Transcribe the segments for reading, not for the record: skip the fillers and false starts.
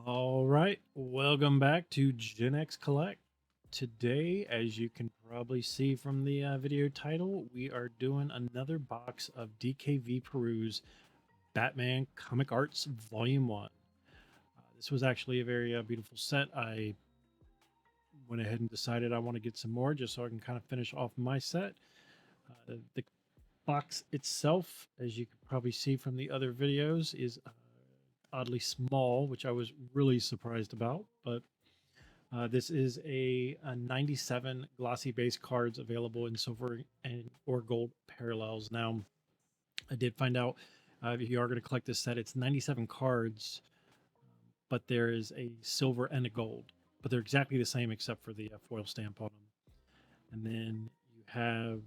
All right, welcome back to Gen X Collect. Today, as you can probably see from the video title, we are doing another box of DKV Peru's Batman Comic Arts Volume 1. This was actually a very beautiful set. I went ahead and decided I want to get some more just so I can kind of finish off my set. The box itself, as you can probably see from the other videos, is oddly small, which I was really surprised about, but this is a 97 glossy base cards available in silver and or gold parallels. Now, I did find out if you are going to collect this set, it's 97 cards, but there is a silver and a gold, but they're exactly the same except for the foil stamp on them. And then you have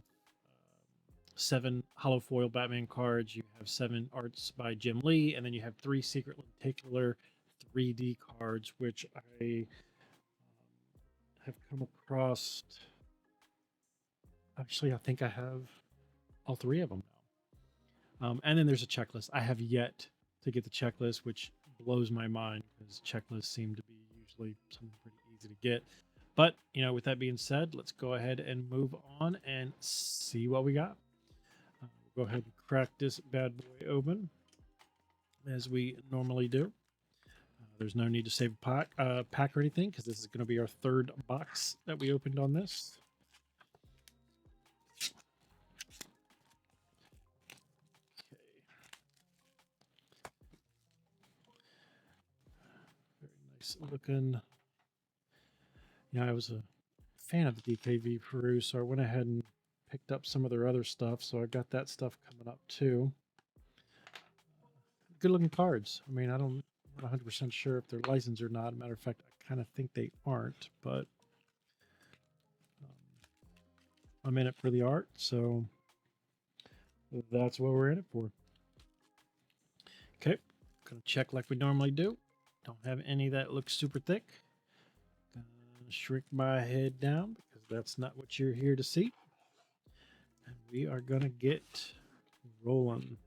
7 hollow foil Batman cards. You have 7 arts by Jim Lee, and then you have 3 secret lenticular 3D cards, which I have come across. Actually, I think I have all 3 of them now. And then there's a checklist. I have yet to get the checklist, which blows my mind because checklists seem to be usually something pretty easy to get. But, with that being said, let's go ahead and move on and see what we got. We'll go ahead and crack this bad boy open as we normally do. There's no need to save a pack or anything because this is going to be our 3rd box that we opened on this. Okay. Very nice looking. I was a fan of the DKV Peru, so I went ahead and picked up some of their other stuff. So I got that stuff coming up too. Good looking cards. I mean, I'm not 100% sure if they're licensed or not. Matter of fact, I kind of think they aren't, but I'm in it for the art, so that's what we're in it for. Okay, gonna check like we normally do. Don't have any that look super thick. Gonna shrink my head down because that's not what you're here to see. And we are gonna get rolling.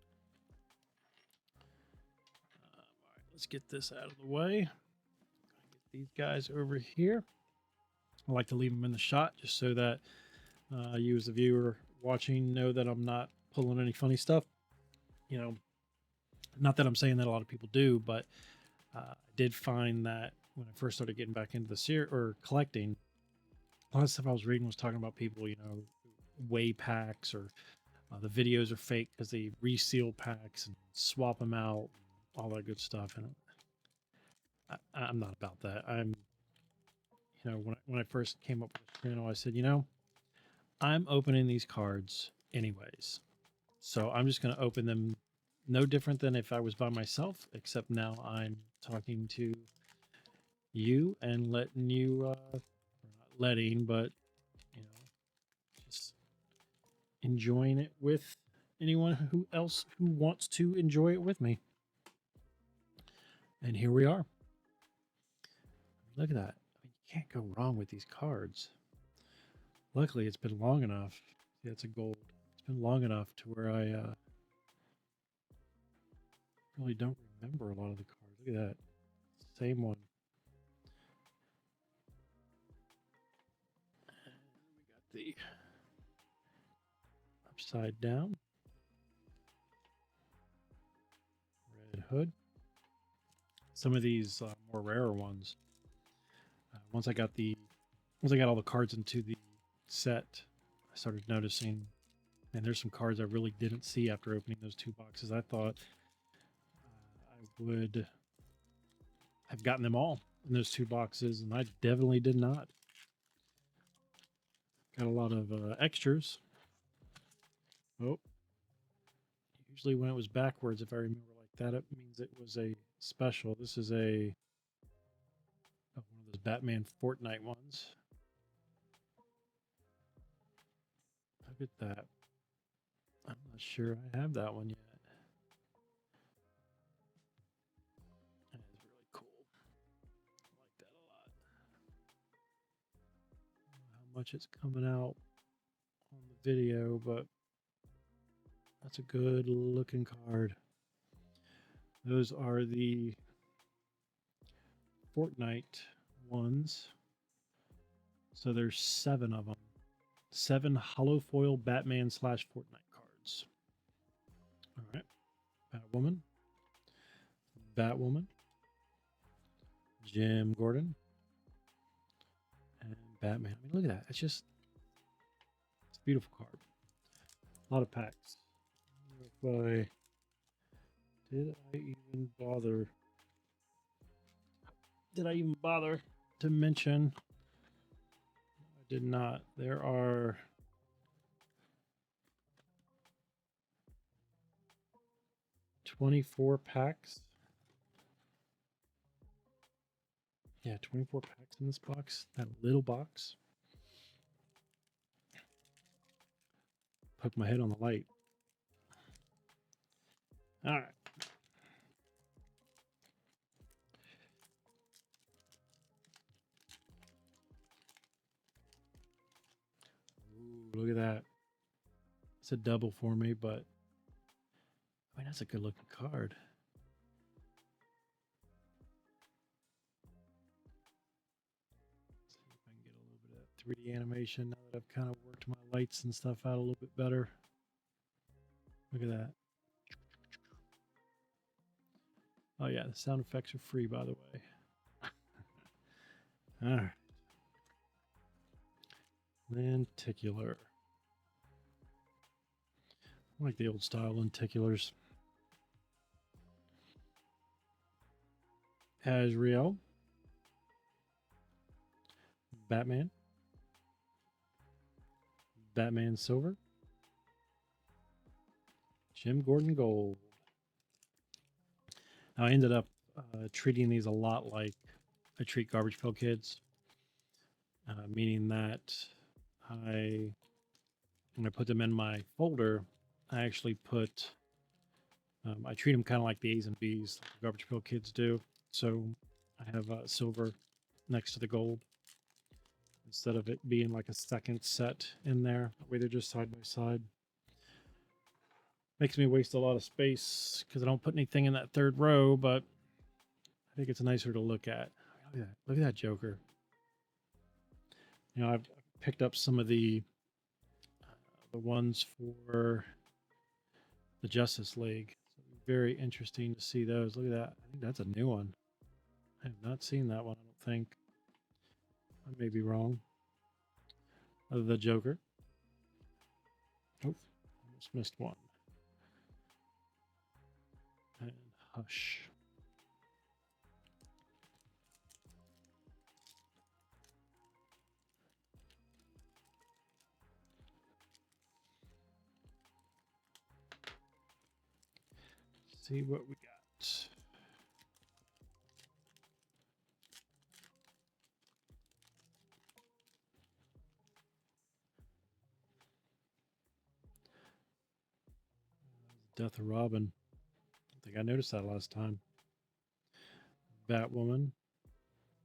All right, let's get this out of the way. Get these guys over here. I like to leave them in the shot just so that you as a viewer watching know that I'm not pulling any funny stuff. Not that I'm saying that a lot of people do, but I did find that when I first started getting back into the series or collecting, a lot of stuff I was reading was talking about people, way packs or the videos are fake because they reseal packs and swap them out, all that good stuff. And I'm not about that. When I first came up with the channel, I said, I'm opening these cards anyways. So I'm just going to open them no different than if I was by myself, except now I'm talking to you and letting you, not letting, but, just enjoying it with anyone who wants to enjoy it with me. And here we are. Look at that. I mean, you can't go wrong with these cards. Luckily, it's been long enough. Yeah, it's a gold. It's been long enough to where I really don't remember a lot of the cards. Look at that. Same one. And we got the upside down. Red hood. Some of these more rarer ones. Once I got all the cards into the set, I started noticing, and there's some cards I really didn't see after opening those 2 boxes. I thought I would have gotten them all in those 2 boxes, and I definitely did not. Got a lot of extras. Oh, usually when it was backwards, if I remember like that, it means it was a special. This is one of those Batman Fortnite ones. Look at that. I'm not sure I have that one yet. That is really cool. I like that a lot. I don't know how much it's coming out on the video, but that's a good looking card. Those are the Fortnite ones. So there's 7 of them. 7 hollow foil Batman / Fortnite cards. All right. Batwoman. Batwoman. Jim Gordon. And Batman. I mean, look at that. It's a beautiful card. A lot of packs. Did I even bother? Did I even bother to mention? I did not. There are 24 packs. Yeah, 24 packs in this box. That little box. Poke my head on the light. All right. Ooh, look at that. It's a double for me, but I mean, that's a good looking card. See if I can get a little bit of that 3D animation now that I've kind of worked my lights and stuff out a little bit better. Look at that. Oh yeah, the sound effects are free, by the way. All right. Lenticular. I like the old style lenticulars. Azrael. Batman. Batman Silver. Jim Gordon Gold. Now, I ended up treating these a lot like I treat Garbage Pail Kids, meaning that when I put them in my folder, I actually put, I treat them kind of like the A's and B's, like the Garbage Pail Kids do. So I have silver next to the gold instead of it being like a second set in there. That way they're just side by side. Makes me waste a lot of space because I don't put anything in that third row, but I think it's nicer to look at. Look at that. Look at that Joker. You know, I've picked up some of the ones for the Justice League. So very interesting to see those. Look at that. I think that's a new one. I have not seen that one, I don't think. I may be wrong. The Joker. Oh, almost missed one. And Hush. See what we got. Death of Robin. I think I noticed that last time. Batwoman.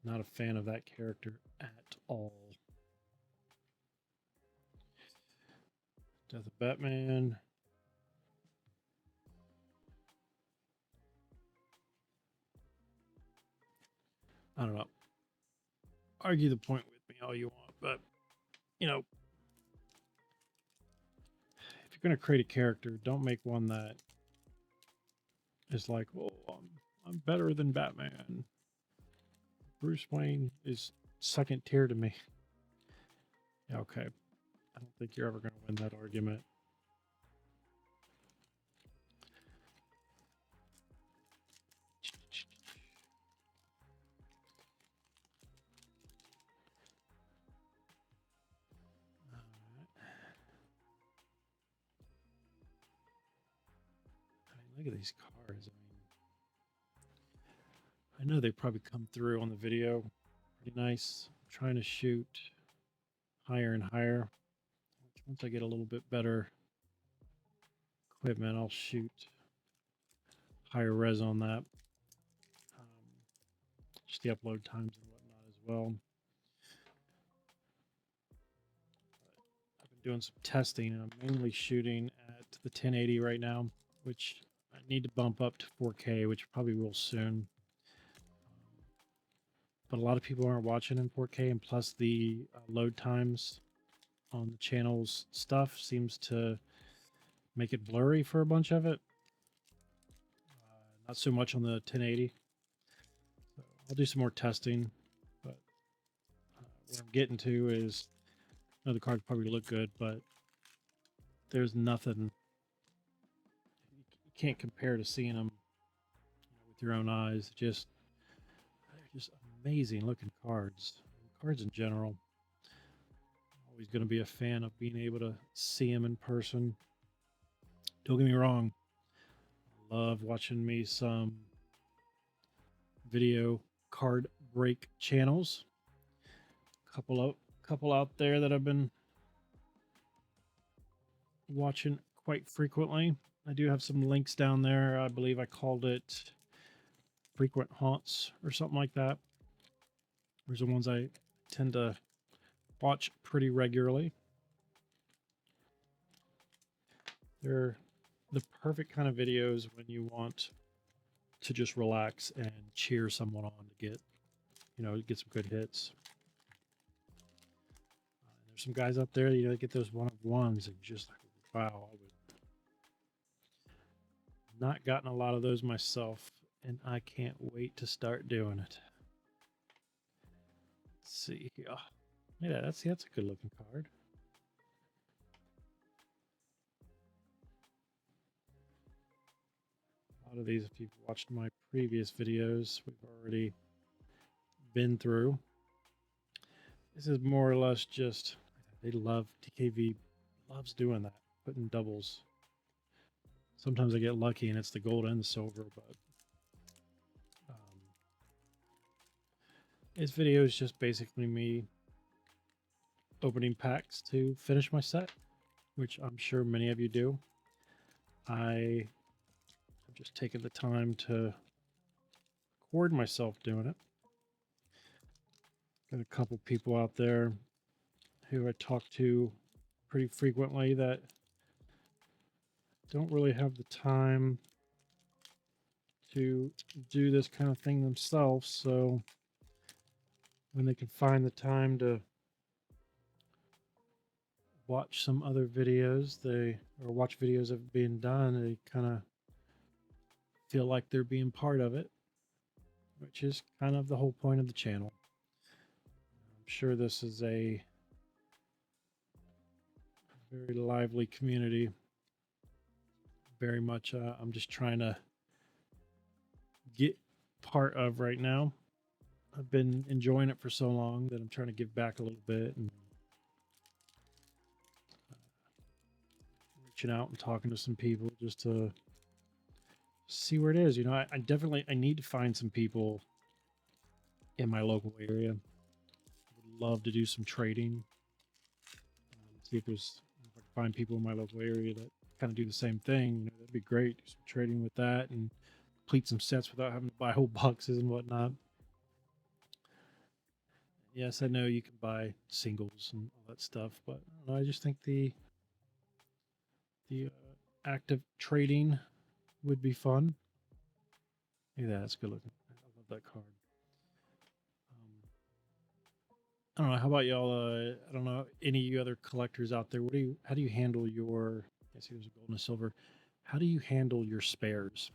Not a fan of that character at all. Death of Batman. I don't know. Argue the point with me all you want, but you know, if you're going to create a character, don't make one that is like, oh, I'm better than Batman. Bruce Wayne is second tier to me. Yeah, okay. I don't think you're ever going to win that argument. Look at these cards. I know they probably come through on the video pretty nice. I'm trying to shoot higher and higher. Once I get a little bit better equipment, I'll shoot higher res on that. Just the upload times and whatnot as well. I've been doing some testing, and I'm mainly shooting at the 1080 right now, which I need to bump up to 4K, which probably will soon. but a lot of people aren't watching in 4K, and plus the load times on the channel's stuff seems to make it blurry for a bunch of it. Not so much on the 1080. So I'll do some more testing, but what I'm getting to is, the cards probably look good, but there's nothing you can't compare to seeing them with your own eyes. They're just amazing looking cards. Cards in general. Always going to be a fan of being able to see them in person. Don't get me wrong. I love watching me some video card break channels. Couple out there that I've been watching quite frequently. I do have some links down there. I believe I called it Frequent Haunts or something like that. Those are the ones I tend to watch pretty regularly. They're the perfect kind of videos when you want to just relax and cheer someone on to get some good hits. There's some guys up there, get those one-of-ones and just like, wow, I would not gotten a lot of those myself, and I can't wait to start doing it. Let's see here. Yeah, that's a good looking card. A lot of these, if you've watched my previous videos, we've already been through. This is more or less just, they love, DKV loves doing that, putting doubles. Sometimes I get lucky and it's the gold and the silver, but this video is just basically me opening packs to finish my set, which I'm sure many of you do. I have just taken the time to record myself doing it. Got a couple people out there who I talk to pretty frequently that don't really have the time to do this kind of thing themselves, so when they can find the time to watch some other videos, or watch videos of it being done, they kind of feel like they're being part of it, which is kind of the whole point of the channel. I'm sure this is a very lively community. Very much I'm just trying to get part of right now. I've been enjoying it for so long that I'm trying to give back a little bit and reaching out and talking to some people just to see where it is. I definitely need to find some people in my local area. I would love to do some trading. See if I can find people in my local area that kind of do the same thing. That'd be great. Do some trading with that and complete some sets without having to buy whole boxes and whatnot. Yes, I know you can buy singles and all that stuff, but I just think the active trading would be fun. Look at that, that's good looking. I love that card. I don't know. How about y'all? I don't know any of you other collectors out there. How do you handle your? I see there's a gold and a silver. How do you handle your spares?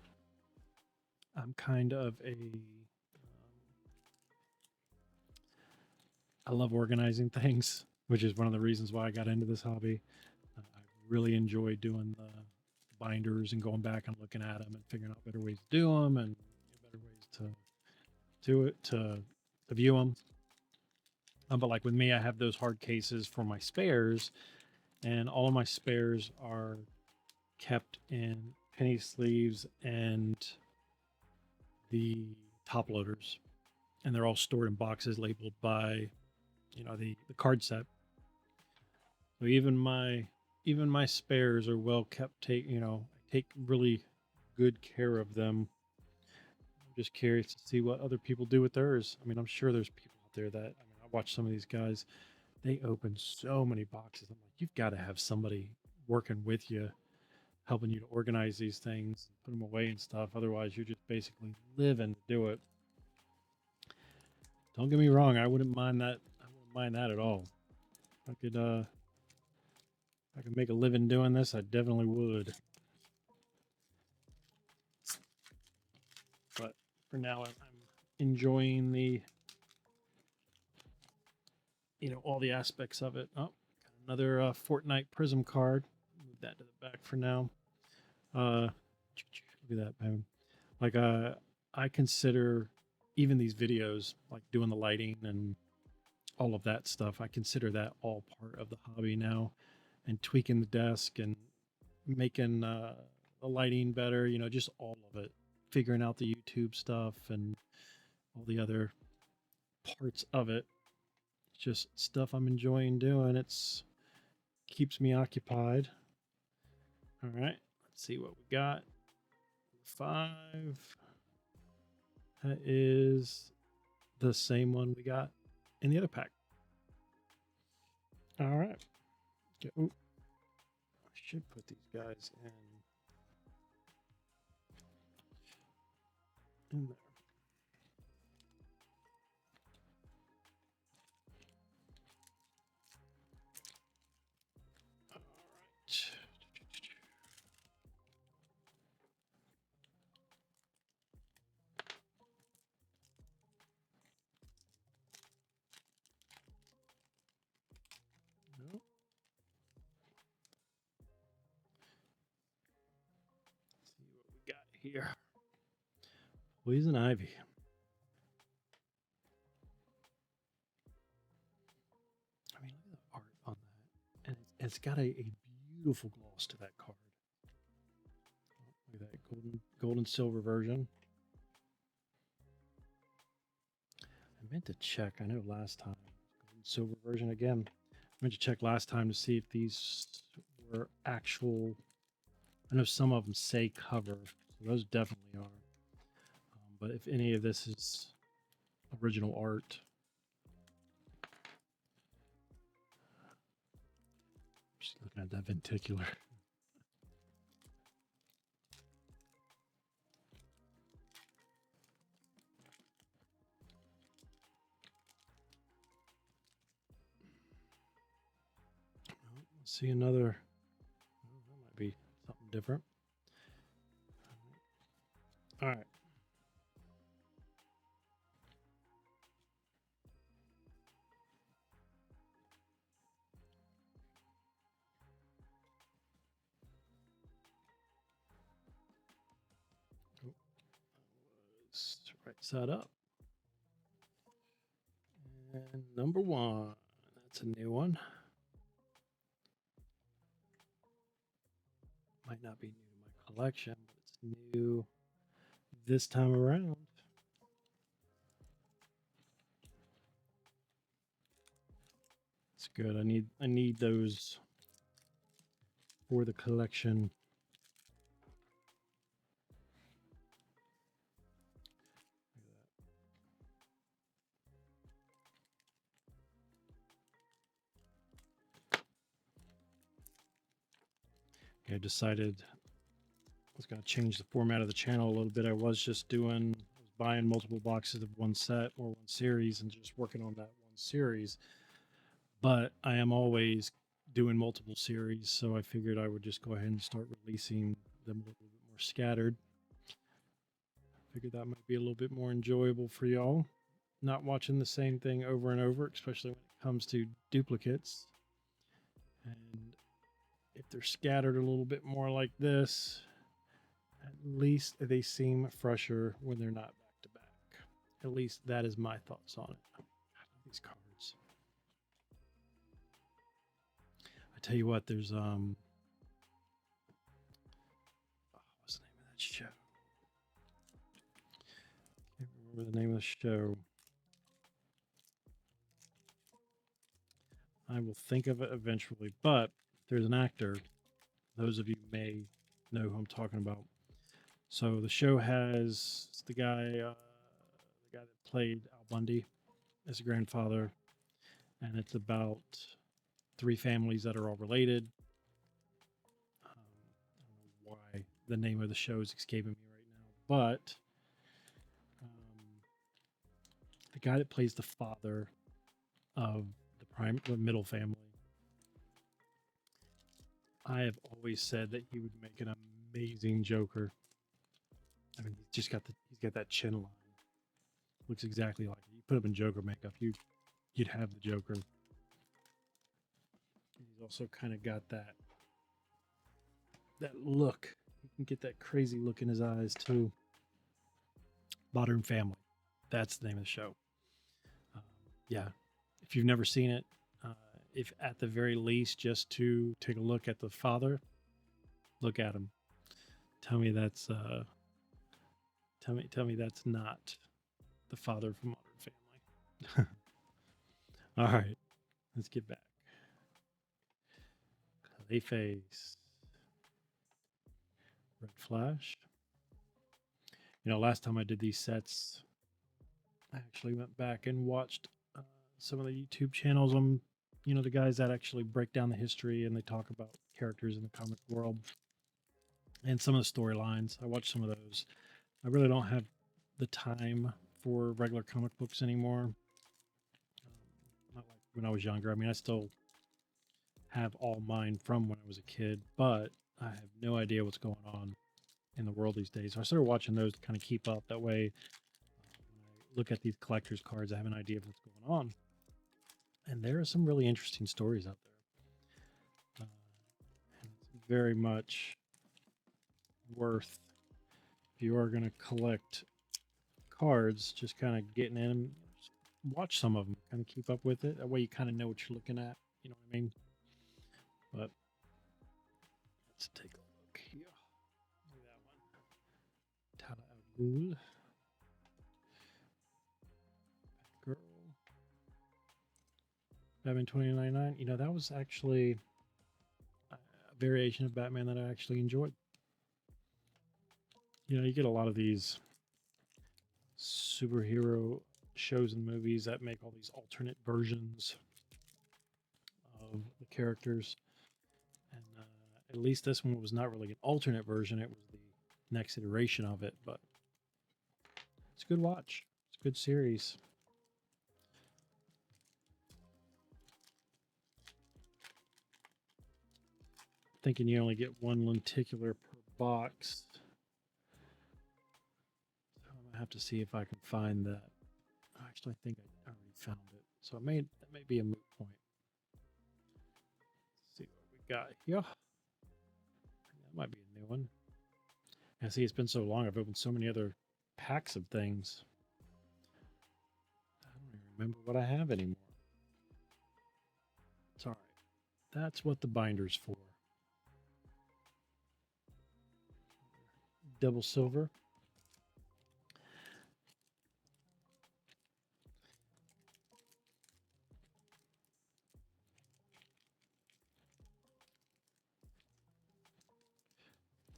I'm kind of I love organizing things, which is one of the reasons why I got into this hobby. I really enjoy doing the binders and going back and looking at them and figuring out better ways to do them and better ways to do it, to view them. But like with me, I have those hard cases for my spares, and all of my spares are kept in penny sleeves and the top loaders, and they're all stored in boxes labeled by the card set. So even my spares are well kept. I take really good care of them. I'm just curious to see what other people do with theirs. I'm sure there's people out there that I watch some of these guys, they open so many boxes. I'm like, you've got to have somebody working with you, helping you to organize these things, put them away and stuff. Otherwise, you're just basically living to do it. Don't get me wrong, I wouldn't mind that. I wouldn't mind that at all. If I could make a living doing this, I definitely would. But for now, I'm enjoying the, all the aspects of it. Oh, got another Fortnite Prism card. Move that to the back for now. Look at that, man. Like, I consider even these videos, like doing the lighting and all of that stuff, I consider that all part of the hobby now, and tweaking the desk and making the lighting better, just all of it, figuring out the YouTube stuff and all the other parts of it. It's just stuff I'm enjoying doing. It's keeps me occupied. All right, let's see what we got. 5. That is the same one we got in the other pack. All right. Ooh, I should put these guys in there. All right. Nope. Let's see what we got here. Poison ivy. I mean, look at the art on that, and it's got a beautiful gloss to that card. Look at that gold and silver version. I meant to check. I know last time gold and silver version again. I meant to check last time to see if these were actual. I know some of them say cover, so those definitely are. But if any of this is original art, just looking at that venticular. Let's see another. Oh, that might be something different. All right. Let's right side up. And number 1. That's a new one. Might not be new to my collection, but it's new this time around. It's good. I need those for the collection. I decided I was going to change the format of the channel a little bit. I was buying multiple boxes of one set or one series and just working on that one series. But I am always doing multiple series, so I figured I would just go ahead and start releasing them a little bit more scattered. Figured that might be a little bit more enjoyable for y'all. Not watching the same thing over and over, especially when it comes to duplicates. And if they're scattered a little bit more like this, at least they seem fresher when they're not back to back. At least that is my thoughts on it. These cards. I tell you what, there's what's the name of that show? Can't remember the name of the show. I will think of it eventually, but there's an actor. Those of you may know who I'm talking about. So the show has the guy that played Al Bundy as a grandfather, and it's about 3 families that are all related. I don't know why the name of the show is escaping me right now, but the guy that plays the father of the middle family. I have always said that he would make an amazing Joker. I mean, he's got that chin line. Looks exactly like it. You put him in Joker makeup, you'd have the Joker. He's also kind of got that look. You can get that crazy look in his eyes too. Modern Family. That's the name of the show. Um, yeah, if you've never seen it, if at the very least just to take a look at the father, look at him. Tell me that's tell me that's not the father from Modern Family. All right, let's get back. Clayface, Red Flash. You know, last time I did these sets, I actually went back and watched some of the YouTube channels on, you know, the guys that actually break down the history and they talk about characters in the comic world and some of the storylines. I watched some of those. I really don't have the time for regular comic books anymore. Not like when I was younger. I mean, I still have all mine from when I was a kid, but I have no idea what's going on in the world these days. So I started watching those to kind of keep up. That way, when I look at these collector's cards, I have an idea of what's going on. And there are some really interesting stories out there. And it's very much worth, if you are going to collect cards, just kind of getting in them, watch some of them, kind of keep up with it. That way you kind of know what you're looking at. You know what I mean? But let's take a look here. Look at that one. Tala al Ghul. Girl. Batman 2099. You know, that was actually a variation of Batman that I actually enjoyed. You know, you get a lot of these superhero shows and movies that make all these alternate versions of the characters. And at least this one was not really an alternate version. It was the next iteration of it. But it's a good watch. It's a good series. Thinking you only get one lenticular per box. So I'm gonna have to see if I can find that. Actually, I think I already found it. So that may be a moot point. Let's see what we got here. That might be a new one. And see, it's been so long. I've opened so many other packs of things. I don't even remember what I have anymore. It's all right. That's what the binder's for. Double silver.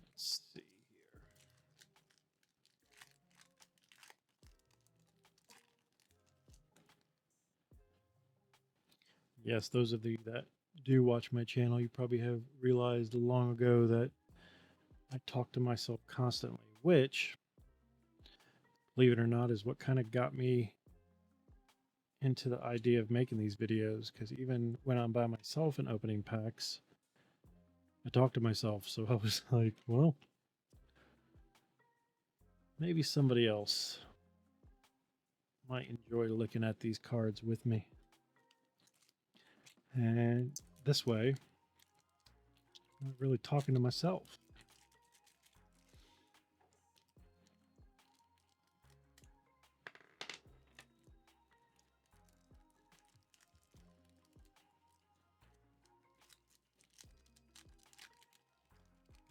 Let's see here. Yes, those of you that do watch my channel, you probably have realized long ago that I talk to myself constantly, which, believe it or not, is what kind of got me into the idea of making these videos. Because even when I'm by myself and opening packs, I talk to myself. So I was like, well, maybe somebody else might enjoy looking at these cards with me. And this way, I'm not really talking to myself.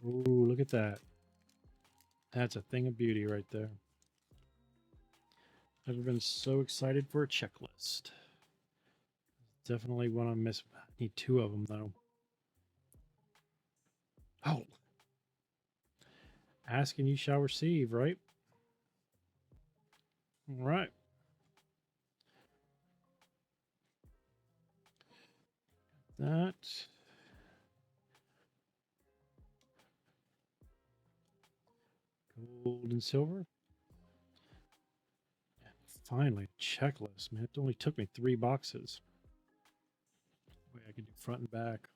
Ooh, look at that. That's a thing of beauty right there. Never been so excited for a checklist. Definitely one I miss. I need two of them though. Oh, ask and you shall receive, right? All right. That. Gold and silver. Finally, checklist, man. It only took me 3 boxes. Wait, I can do front and back.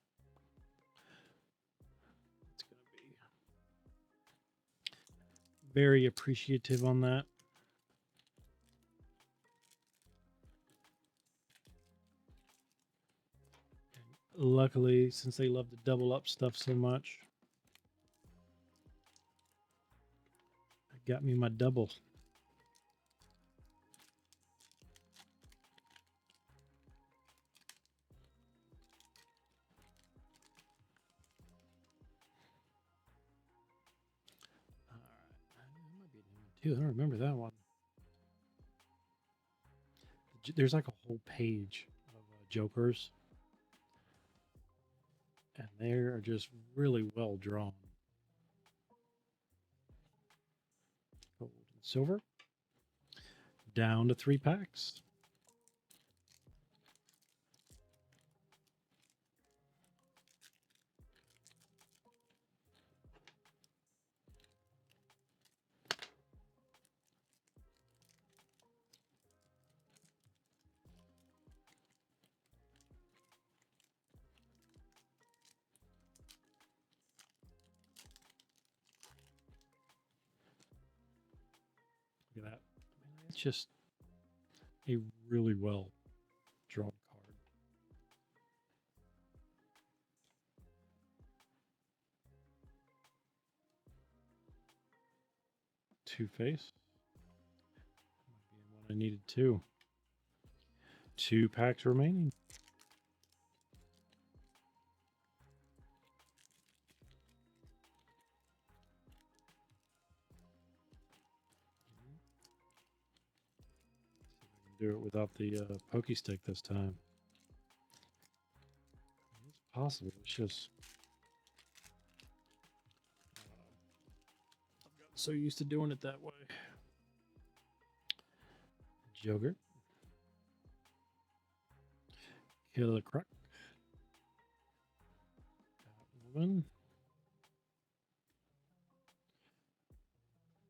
It's going to be very appreciative on that. And luckily, since they love to double up stuff so much, it got me my double. Dude, I don't remember that one. There's like a whole page of jokers, and they are just really well drawn. Gold and silver. Down to 3 packs. Look at that. It's just a really well drawn card. Two-Face. Might be one I needed too. 2 packs remaining. Do it without the pokey stick this time. It's possible. It's just I've gotten so used to doing it that way. Joker. Killer Croc. Batwoman.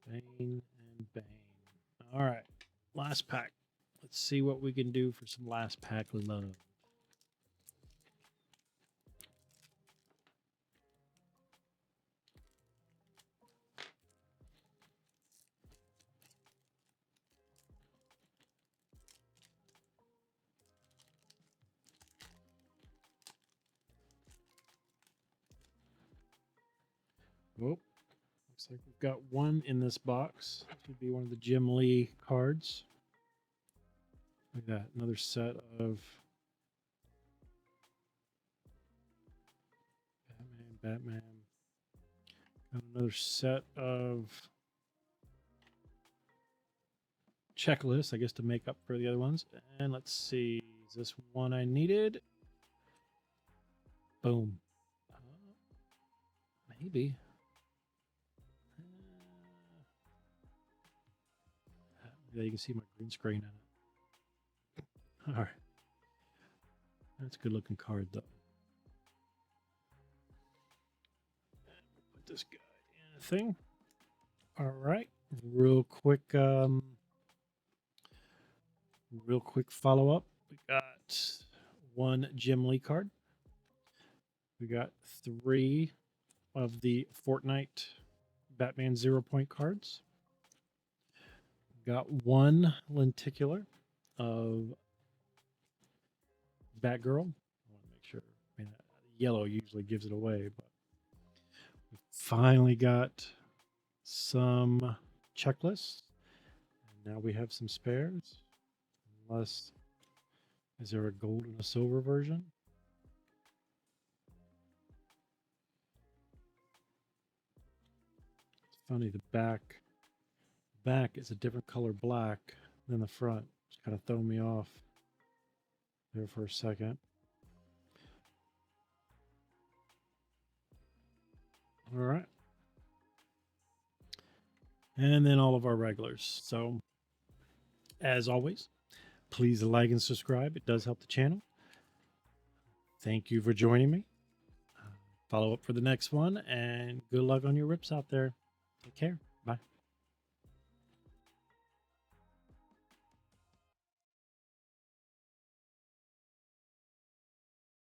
Bane and Bane. All right. Last pack. Let's see what we can do for some last pack love. Whoop. Looks like we've got one in this box. This would be one of the Jim Lee cards. Look at that. Another set of Batman. Got another set of checklists, I guess, to make up for the other ones. And let's see. Is this one I needed? Boom. Maybe. Yeah, you can see my green screen in it. All right. That's a good looking card, though. Put this guy in a thing. All right. Real quick follow up. We got 1 Jim Lee card. We got 3 of the Fortnite Batman 0-point cards. Got 1 lenticular of Batgirl. I want to make sure. I mean, yellow usually gives it away, but we finally got some checklists. And now we have some spares. Unless, is there a gold and a silver version? It's funny, the back is a different color black than the front. It's kind of throwing me off there for a second. All right. And then all of our regulars. So, as always, please like and subscribe. It does help the channel. Thank you for joining me. Follow up for the next one, and good luck on your rips out there. Take care. Bye.